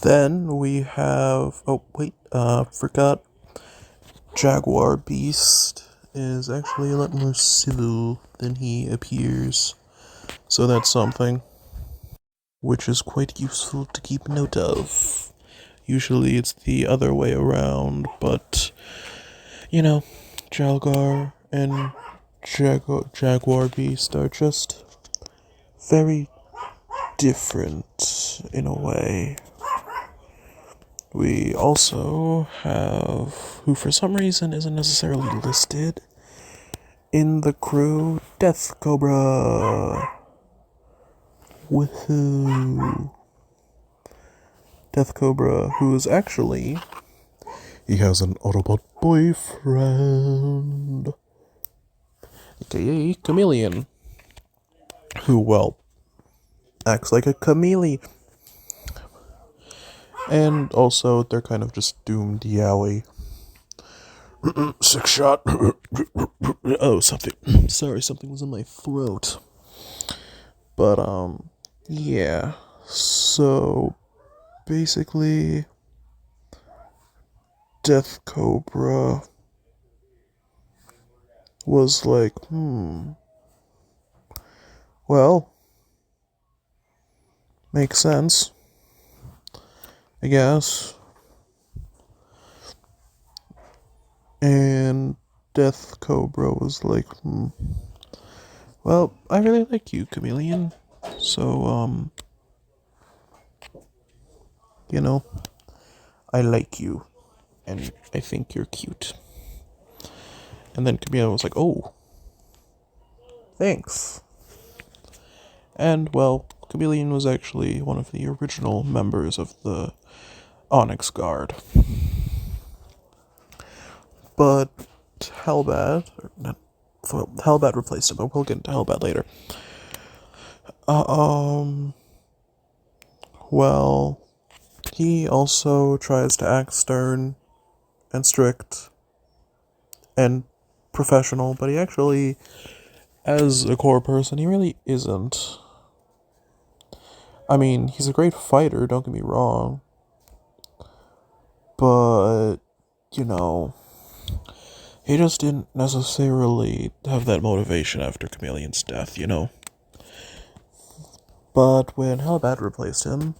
Then we have, oh wait, forgot, Jaguar Beast is actually a lot more civil than he appears, so that's something which is quite useful to keep note of. Usually it's the other way around, but, you know, Jalgar and Jaguar Beast are just very different in a way. We also have, who for some reason isn't necessarily listed in the crew, Death Cobra. Woohoo! Death Cobra, who is actually, he has an Autobot boyfriend, aka Chameleon, who, well, acts like a chameleon. And also, they're kind of just doomed yaoi. Six shot. Oh, something. Sorry, something was in my throat. But, yeah. So, basically, Death Cobra was like, well, makes sense, I guess. And Death Cobra was like, well, I really like you, Chameleon. So, you know, I like you. And I think you're cute. And then Chameleon was like, oh, thanks. And, well, Chameleon was actually one of the original members of the Onyx Guard. But Hellbat replaced him, but we'll get into Hellbat later. Well, he also tries to act stern and strict and professional, but he actually, as a core person, he really isn't. I mean, he's a great fighter, don't get me wrong. But, you know, he just didn't necessarily have that motivation after Chameleon's death, you know? But when Hellbat replaced him,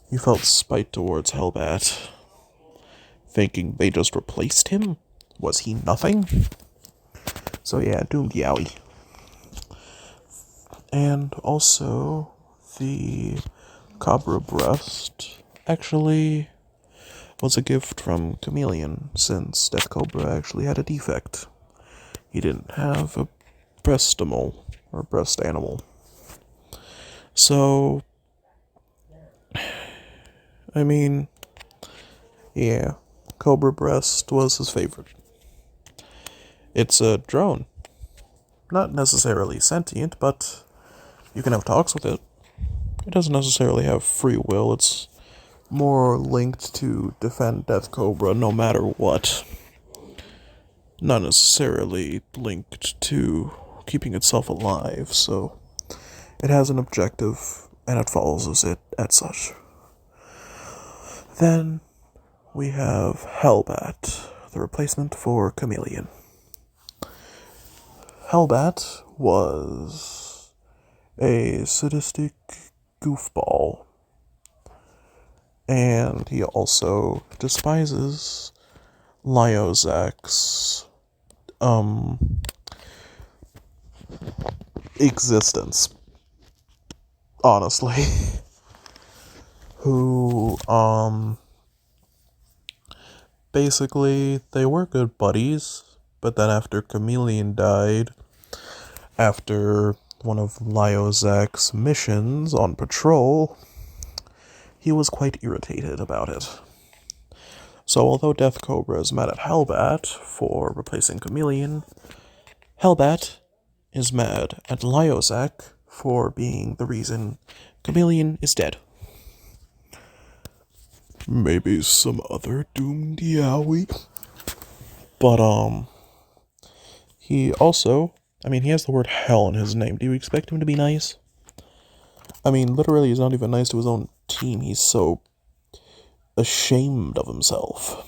he felt spite towards Hellbat, thinking they just replaced him? Was he nothing? So yeah, doomed Yowie. And also, the Cobra Breast actually was a gift from Chameleon, since Death Cobra actually had a defect. He didn't have a breastimal, or breast animal. So, I mean, yeah, Cobra Breast was his favorite. It's a drone. Not necessarily sentient, but you can have talks with it. It doesn't necessarily have free will, it's more linked to defend Death Cobra no matter what. Not necessarily linked to keeping itself alive, so it has an objective, and it follows it as such. Then we have Hellbat, the replacement for Chameleon. Hellbat was a sadistic goofball, and he also despises Lyozak's existence, honestly. Who, basically, they were good buddies, but then after Chameleon died, after one of Lyozak's missions on patrol, he was quite irritated about it. So although Death Cobra is mad at Hellbat for replacing Chameleon, Hellbat is mad at Lyozak for being the reason Chameleon is dead. Maybe some other doomed Yowie. But, he also, he has the word hell in his name. Do you expect him to be nice? I mean, literally, he's not even nice to his own team. He's so ashamed of himself.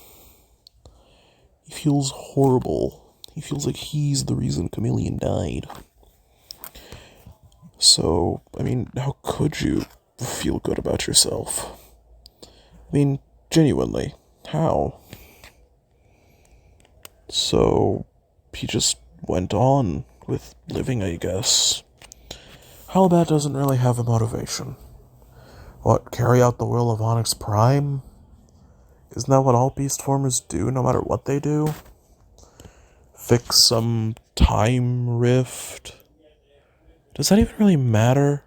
He feels horrible. He feels like he's the reason Chameleon died. So, I mean, how could you feel good about yourself? I mean, genuinely, how? So, he just went on with living, I guess. Halbat doesn't really have a motivation. What, carry out the will of Onyx Prime? Isn't that what all beast formers do, no matter what they do? Fix some time rift? Does that even really matter?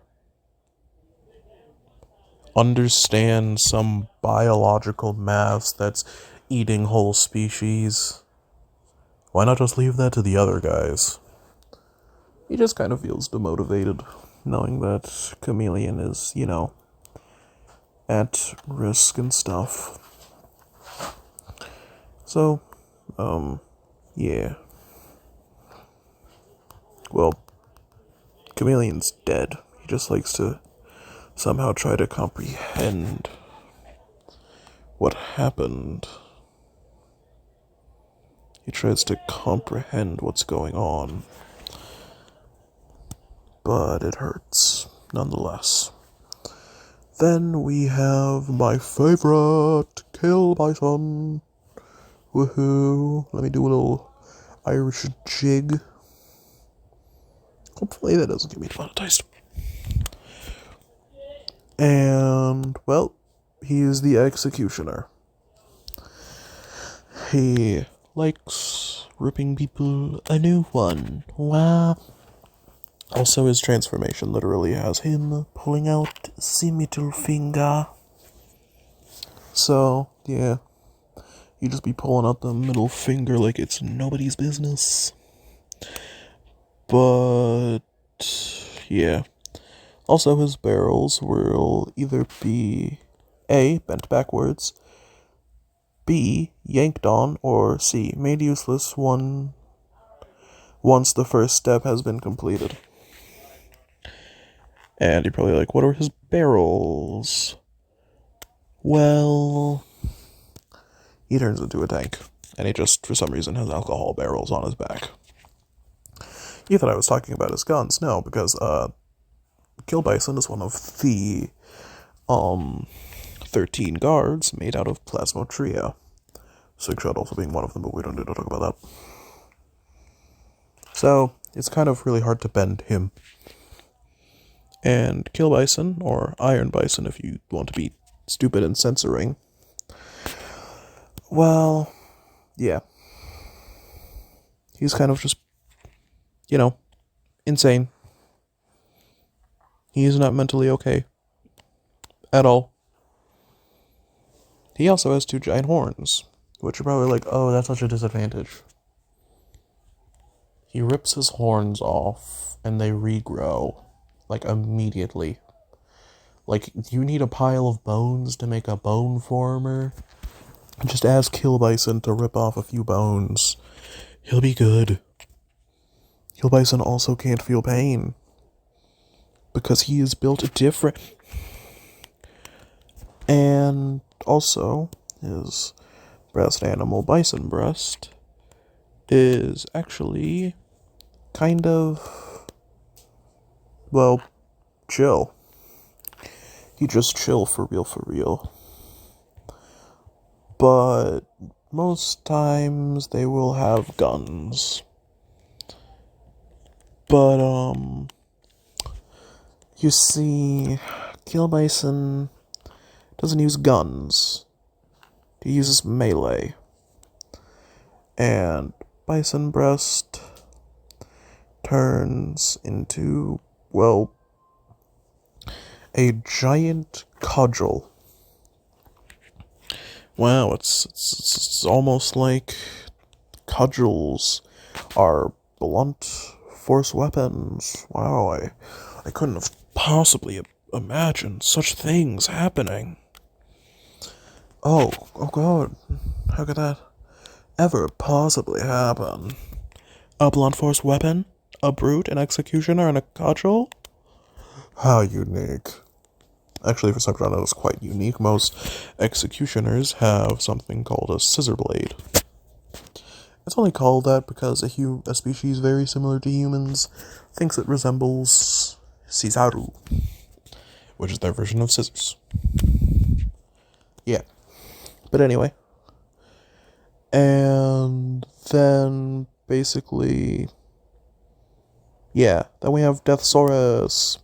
Understand some biological mass that's eating whole species? Why not just leave that to the other guys? He just kind of feels demotivated, knowing that Chameleon is, at risk and stuff. So, yeah. Well, Chameleon's dead. He just likes to somehow try to comprehend what happened. He tries to comprehend what's going on. But it hurts, nonetheless. Then we have my favorite, Kill Bison. Woohoo. Let me do a little Irish jig. Hopefully that doesn't get me demonetized. And, well, he is the executioner. He likes ripping people a new one. Wow. Also, his transformation literally has him pulling out the middle finger. So, yeah. You just be pulling out the middle finger like it's nobody's business. But, yeah. Also, his barrels will either be A, bent backwards, B, yanked on, or C, made useless once the first step has been completed. And you're probably like, what are his barrels? Well, he turns into a tank, and he just, for some reason, has alcohol barrels on his back. You thought I was talking about his guns. No, because, Kill Bison is one of the, 13 guards made out of Plasmotria. Sigshot also being one of them, but we don't need to talk about that. So, it's kind of really hard to bend him. And Kill Bison, or Iron Bison if you want to be stupid and censoring, well, yeah. He's kind of just, insane. He is not mentally okay. At all. He also has 2 giant horns, which are probably like, oh, that's such a disadvantage. He rips his horns off, and they regrow, like, immediately. Like, you need a pile of bones to make a bone former? Just ask Kill Bison to rip off a few bones. He'll be good. Kill Bison also can't feel pain, because he is built different. And also, his breast animal, Bison Breast, is actually kind of, well, chill. He just chill for real. But most times they will have guns. But, you see, Kill Bison doesn't use guns. He uses melee. And Bison Breast turns into, well, a giant cudgel. Wow, it's almost like cudgels are blunt force weapons. Wow, I couldn't have possibly imagined such things happening. Oh god, how could that ever possibly happen? A blunt force weapon? A brute, an executioner, and a cudgel? How unique. Actually, for something that is quite unique, most executioners have something called a scissor blade. It's only called that because a species very similar to humans thinks it resembles Cisaru, which is their version of scissors. Yeah. But anyway. And then, basically... yeah, then we have deathsaurus.